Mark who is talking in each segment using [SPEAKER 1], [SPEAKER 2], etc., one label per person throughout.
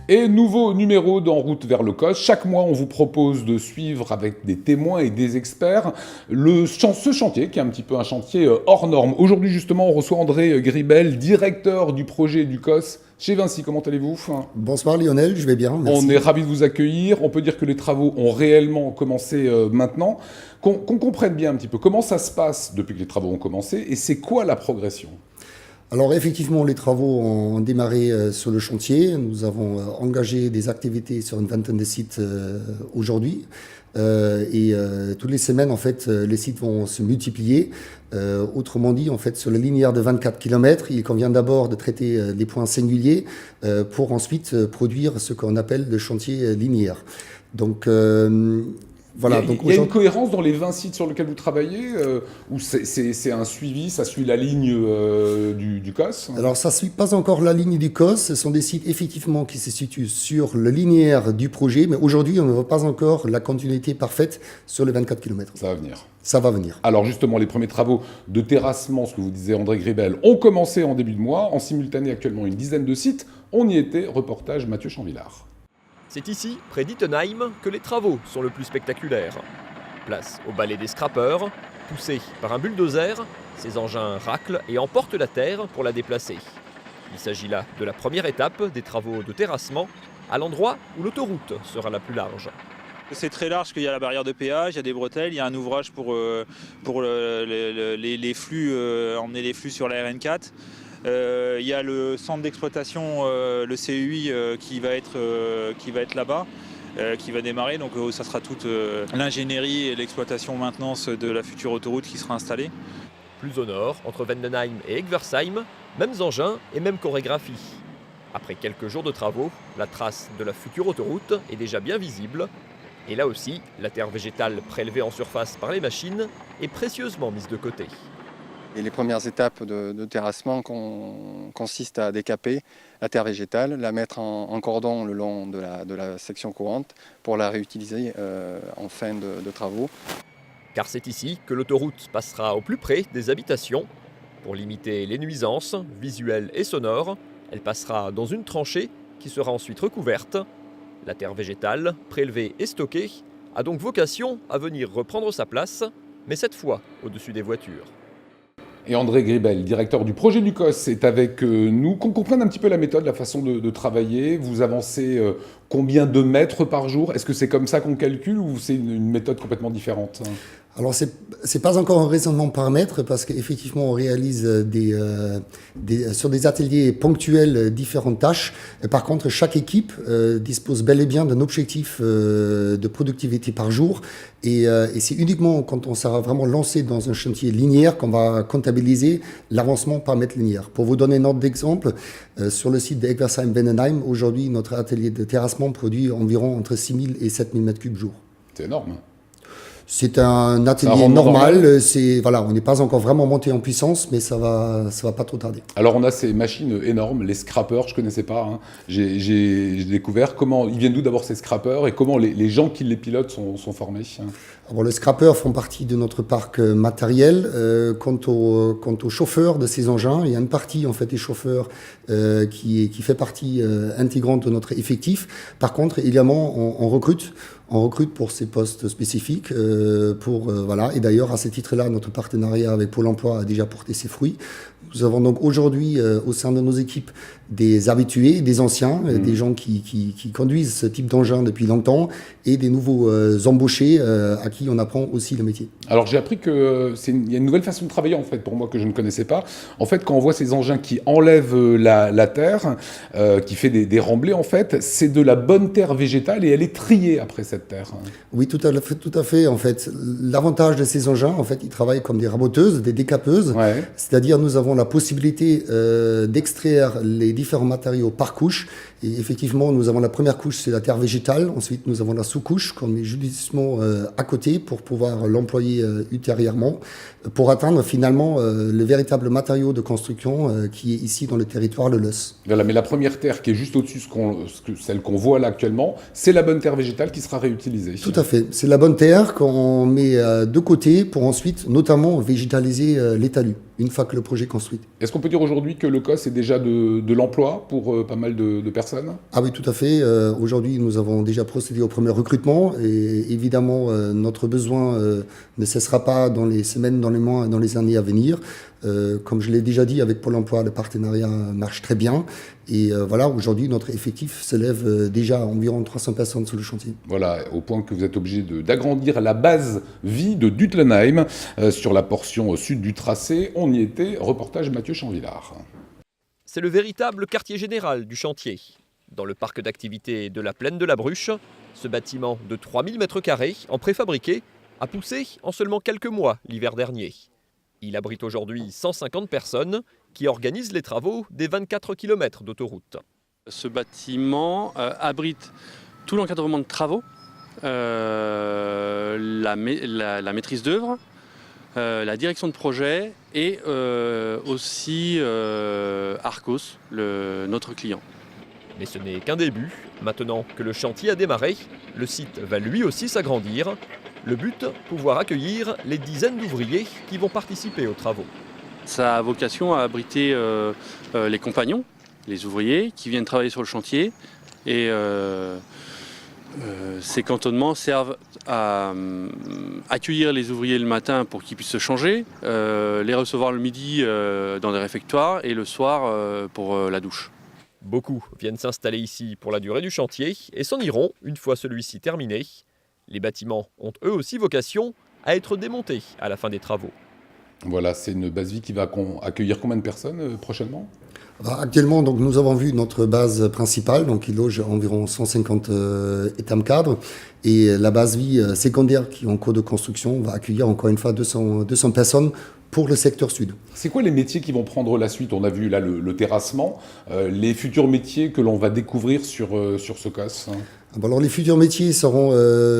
[SPEAKER 1] Et nouveau numéro d'En route vers le COS. Chaque mois, on vous propose de suivre avec des témoins et des experts ce chantier, qui est un petit peu un chantier hors norme. Aujourd'hui, justement, on reçoit André Gribel, directeur du projet du COS chez Vinci. Comment allez-vous ?
[SPEAKER 2] Bonsoir Lionel, je vais bien, merci.
[SPEAKER 1] On est ravis de vous accueillir. On peut dire que les travaux ont réellement commencé maintenant. Qu'on comprenne bien un petit peu comment ça se passe depuis que les travaux ont commencé et c'est quoi la progression ?
[SPEAKER 2] Alors effectivement, les travaux ont démarré sur le chantier. Nous avons engagé des activités sur une vingtaine de sites aujourd'hui. Toutes les semaines, en fait, les sites vont se multiplier. Autrement dit, en fait, sur la linéaire de 24 km, il convient d'abord de traiter des points singuliers pour ensuite produire ce qu'on appelle le chantier linéaire. Donc, voilà,
[SPEAKER 1] il y a une cohérence dans les 20 sites sur lesquels vous travaillez ou c'est un suivi, ça suit la ligne du COS ?
[SPEAKER 2] Alors ça ne suit pas encore la ligne du COS, ce sont des sites effectivement qui se situent sur le linéaire du projet, mais aujourd'hui on ne voit pas encore la continuité parfaite sur les 24 km.
[SPEAKER 1] Ça va venir.
[SPEAKER 2] Ça va venir.
[SPEAKER 1] Alors justement, les premiers travaux de terrassement, ce que vous disiez André Gribel, ont commencé en début de mois, en simultané actuellement une dizaine de sites. On y était, reportage Mathieu Chanvillard.
[SPEAKER 3] C'est ici, près d'Ittenheim, que les travaux sont le plus spectaculaires. Place au balai des scrappeurs, poussés par un bulldozer, ces engins raclent et emportent la terre pour la déplacer. Il s'agit là de la première étape des travaux de terrassement, à l'endroit où l'autoroute sera la plus large.
[SPEAKER 4] C'est très large parce qu'il y a la barrière de péage, il y a des bretelles, il y a un ouvrage pour les flux, emmener les flux sur la RN4. Il y a le centre d'exploitation, le CEI, qui va être là-bas, qui va démarrer. Donc ça sera toute l'ingénierie et l'exploitation maintenance de la future autoroute qui sera installée.
[SPEAKER 3] Plus au nord, entre Vendenheim et Egversheim, mêmes engins et même chorégraphie. Après quelques jours de travaux, la trace de la future autoroute est déjà bien visible. Et là aussi, la terre végétale prélevée en surface par les machines est précieusement mise de côté.
[SPEAKER 5] Et les premières étapes de terrassement consistent à décaper la terre végétale, la mettre en cordon le long de la section courante pour la réutiliser en fin de travaux.
[SPEAKER 3] Car c'est ici que l'autoroute passera au plus près des habitations. Pour limiter les nuisances visuelles et sonores, elle passera dans une tranchée qui sera ensuite recouverte. La terre végétale, prélevée et stockée, a donc vocation à venir reprendre sa place, mais cette fois au-dessus des voitures.
[SPEAKER 1] Et André Gribel, directeur du projet du COS, est avec nous. Qu'on comprenne un petit peu la méthode, la façon de travailler. Vous avancez combien de mètres par jour ? Est-ce que c'est comme ça qu'on calcule ou c'est une méthode complètement différente ?
[SPEAKER 2] Alors c'est pas encore un raisonnement par mètre parce qu'effectivement on réalise sur des ateliers ponctuels différentes tâches. Et par contre chaque équipe dispose bel et bien d'un objectif de productivité par jour et c'est uniquement quand on sera vraiment lancé dans un chantier linéaire qu'on va comptabiliser l'avancement par mètre linéaire. Pour vous donner un ordre d'exemple, sur le site d'Egversheim-Vendenheim, aujourd'hui notre atelier de terrassement produit environ entre 6 000 et 7 000 m3 jour.
[SPEAKER 1] C'est énorme.
[SPEAKER 2] C'est un atelier normal. Voilà, on n'est pas encore vraiment monté en puissance, mais ça va pas trop tarder.
[SPEAKER 1] Alors on a ces machines énormes, les scrappers, je connaissais pas. Hein. J'ai découvert comment ils viennent d'où d'abord ces scrappers et comment les gens qui les pilotent sont formés.
[SPEAKER 2] Alors, les scrappers font partie de notre parc matériel. Quant aux chauffeurs de ces engins, il y a une partie en fait des chauffeurs qui fait partie intégrante de notre effectif. Par contre, également, on recrute. On recrute pour ces postes spécifiques. Voilà. Et d'ailleurs, à ce titre-là, notre partenariat avec Pôle emploi a déjà porté ses fruits. Nous avons donc aujourd'hui, au sein de nos équipes, des habitués, des anciens, des gens qui conduisent ce type d'engin depuis longtemps et des nouveaux embauchés à qui on apprend aussi le métier.
[SPEAKER 1] Alors j'ai appris qu'il y a une nouvelle façon de travailler en fait pour moi que je ne connaissais pas. En fait, quand on voit ces engins qui enlèvent la terre, qui fait des remblais en fait, c'est de la bonne terre végétale et elle est triée après cette terre.
[SPEAKER 2] Oui, tout à fait. En fait, l'avantage de ces engins, en fait, ils travaillent comme des raboteuses, des décapeuses.
[SPEAKER 1] Ouais.
[SPEAKER 2] C'est-à-dire, nous avons la possibilité d'extraire les différents matériaux par couche. Et effectivement, nous avons la première couche, c'est la terre végétale. Ensuite, nous avons la sous-couche qu'on met judicieusement à côté. côté pour pouvoir l'employer ultérieurement, pour atteindre finalement le véritable matériau de construction qui est ici dans le territoire, le Leuss.
[SPEAKER 1] Voilà, mais la première terre qui est juste au-dessus, celle qu'on voit là actuellement, c'est la bonne terre végétale qui sera réutilisée.
[SPEAKER 2] Tout à fait. C'est la bonne terre qu'on met de côté pour ensuite notamment végétaliser les talus, une fois que le projet est construit.
[SPEAKER 1] Est-ce qu'on peut dire aujourd'hui que le COS est déjà de l'emploi pour pas mal de personnes?
[SPEAKER 2] Ah oui, tout à fait. Aujourd'hui, nous avons déjà procédé au premier recrutement et évidemment, notre besoin ne cessera pas dans les semaines, dans les mois, dans les années à venir. Comme je l'ai déjà dit, avec Pôle emploi, le partenariat marche très bien. Et voilà, aujourd'hui, notre effectif s'élève déjà à environ 300 personnes sur le chantier.
[SPEAKER 1] Voilà, au point que vous êtes obligé d'agrandir la base vie de Dutlenheim sur la portion sud du tracé. On y était, reportage Mathieu Chanvillard.
[SPEAKER 3] C'est le véritable quartier général du chantier. Dans le parc d'activités de la Plaine de la Bruche, ce bâtiment de 3000 m² en préfabriqué a poussé en seulement quelques mois l'hiver dernier. Il abrite aujourd'hui 150 personnes qui organisent les travaux des 24 km d'autoroute.
[SPEAKER 6] Ce bâtiment abrite tout l'encadrement de travaux, la maîtrise d'œuvre, la direction de projet et aussi Arcos, notre client.
[SPEAKER 3] Mais ce n'est qu'un début. Maintenant que le chantier a démarré, le site va lui aussi s'agrandir. Le but, pouvoir accueillir les dizaines d'ouvriers qui vont participer aux travaux.
[SPEAKER 6] Ça a vocation à abriter les compagnons, les ouvriers qui viennent travailler sur le chantier. Et ces cantonnements servent à accueillir les ouvriers le matin pour qu'ils puissent se changer, les recevoir le midi dans des réfectoires et le soir pour la douche.
[SPEAKER 3] Beaucoup viennent s'installer ici pour la durée du chantier et s'en iront une fois celui-ci terminé. Les bâtiments ont eux aussi vocation à être démontés à la fin des travaux.
[SPEAKER 1] Voilà, c'est une base vie qui va accueillir combien de personnes prochainement?
[SPEAKER 2] Actuellement, donc, nous avons vu notre base principale, donc, qui loge environ 150 étames cadres. Et la base vie secondaire qui est en cours de construction va accueillir encore une fois 200 personnes pour le secteur sud.
[SPEAKER 1] C'est quoi les métiers qui vont prendre la suite? On a vu là le terrassement, les futurs métiers que l'on va découvrir sur ce COS.
[SPEAKER 2] Alors les futurs métiers seront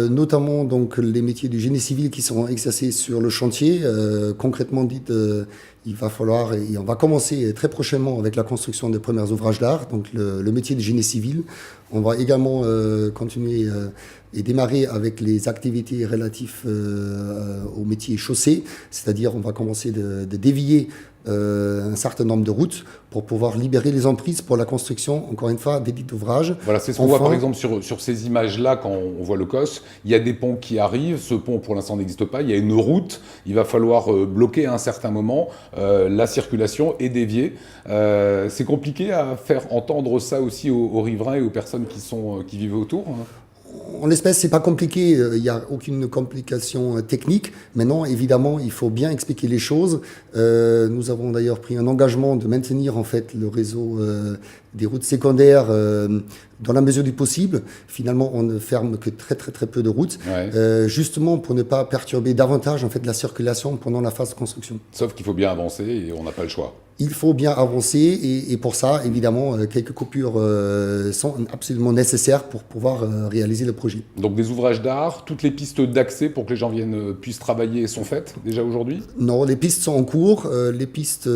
[SPEAKER 2] notamment donc les métiers du génie civil qui seront exercés sur le chantier. Concrètement dit, il va falloir, et on va commencer très prochainement avec la construction des premiers ouvrages d'art, donc le métier du génie civil. On va également continuer et démarrer avec les activités relatives au métier chaussée, c'est-à-dire on va commencer de dévier un certain nombre de routes pour pouvoir libérer les emprises pour la construction, encore une fois, des dits d'ouvrage.
[SPEAKER 1] Voilà, c'est ce qu'on voit par exemple sur ces images-là quand on voit le COS. Il y a des ponts qui arrivent, ce pont pour l'instant n'existe pas, il y a une route, il va falloir bloquer à un certain moment la circulation et dévier. C'est compliqué à faire entendre ça aussi aux riverains et aux personnes qui vivent autour.
[SPEAKER 2] En l'espèce, c'est pas compliqué, il n'y a aucune complication technique. Maintenant, évidemment, il faut bien expliquer les choses. Nous avons d'ailleurs pris un engagement de maintenir en fait le réseau des routes secondaires dans la mesure du possible. Finalement, on ne ferme que très peu de routes, justement pour ne pas perturber davantage en fait la circulation pendant la phase de construction.
[SPEAKER 1] Sauf qu'il faut bien avancer et on n'a pas le choix.
[SPEAKER 2] Il faut bien avancer et pour ça, évidemment, quelques coupures sont absolument nécessaires pour pouvoir réaliser le projet.
[SPEAKER 1] Donc des ouvrages d'art, toutes les pistes d'accès pour que les gens puissent travailler sont faites déjà aujourd'hui?
[SPEAKER 2] Non, les pistes sont en cours. Les pistes,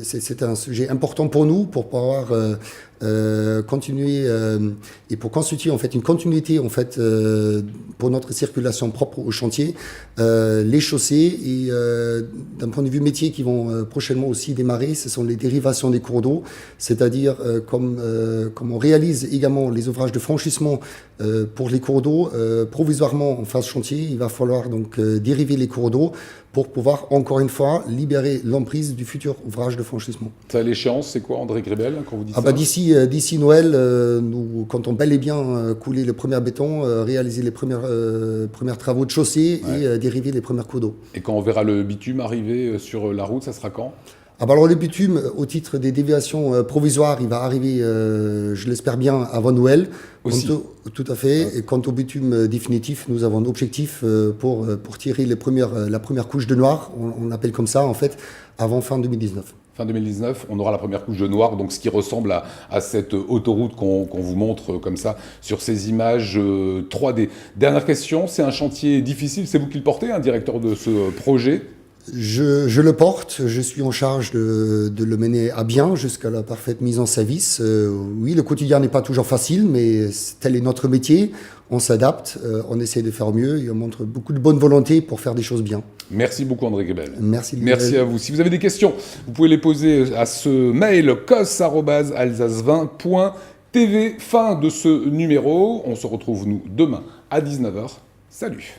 [SPEAKER 2] c'est un sujet important pour nous pour pouvoir continuer et pour constituer en fait une continuité en fait pour notre circulation propre au chantier, les chaussées et d'un point de vue métier qui vont prochainement aussi démarrer, ce sont les dérivations des cours d'eau, c'est-à-dire comme on réalise également les ouvrages de franchissement pour les cours d'eau provisoirement en phase chantier, il va falloir donc dériver les cours d'eau pour pouvoir, encore une fois, libérer l'emprise du futur ouvrage de franchissement.
[SPEAKER 1] Ça, l'échéance, c'est quoi, André Grébel, quand vous dites ça?
[SPEAKER 2] D'ici Noël, nous comptons bel et bien couler le premier béton, réaliser les premiers travaux de chaussée et dériver les premières cours d'eau.
[SPEAKER 1] Et quand on verra le bitume arriver sur la route, ça sera quand?
[SPEAKER 2] Alors le bitume, au titre des déviations provisoires, il va arriver, je l'espère bien, avant Noël.
[SPEAKER 1] Aussi.
[SPEAKER 2] Tout à fait. Et quant au bitume définitif, nous avons un objectif pour tirer la première couche de noir, on appelle comme ça en fait, avant fin 2019.
[SPEAKER 1] Fin 2019, on aura la première couche de noir, donc ce qui ressemble à cette autoroute qu'on vous montre comme ça sur ces images 3D. Dernière question, c'est un chantier difficile, c'est vous qui le portez, directeur de ce projet?
[SPEAKER 2] Je le porte, je suis en charge de le mener à bien jusqu'à la parfaite mise en service. Oui, le quotidien n'est pas toujours facile, mais tel est notre métier. On s'adapte, on essaie de faire mieux et on montre beaucoup de bonne volonté pour faire des choses bien.
[SPEAKER 1] Merci beaucoup André Gribel.
[SPEAKER 2] Merci.
[SPEAKER 1] Merci à vous. Si vous avez des questions, vous pouvez les poser à ce mail cos@alsace20.tv. Fin de ce numéro. On se retrouve nous demain à 19h. Salut.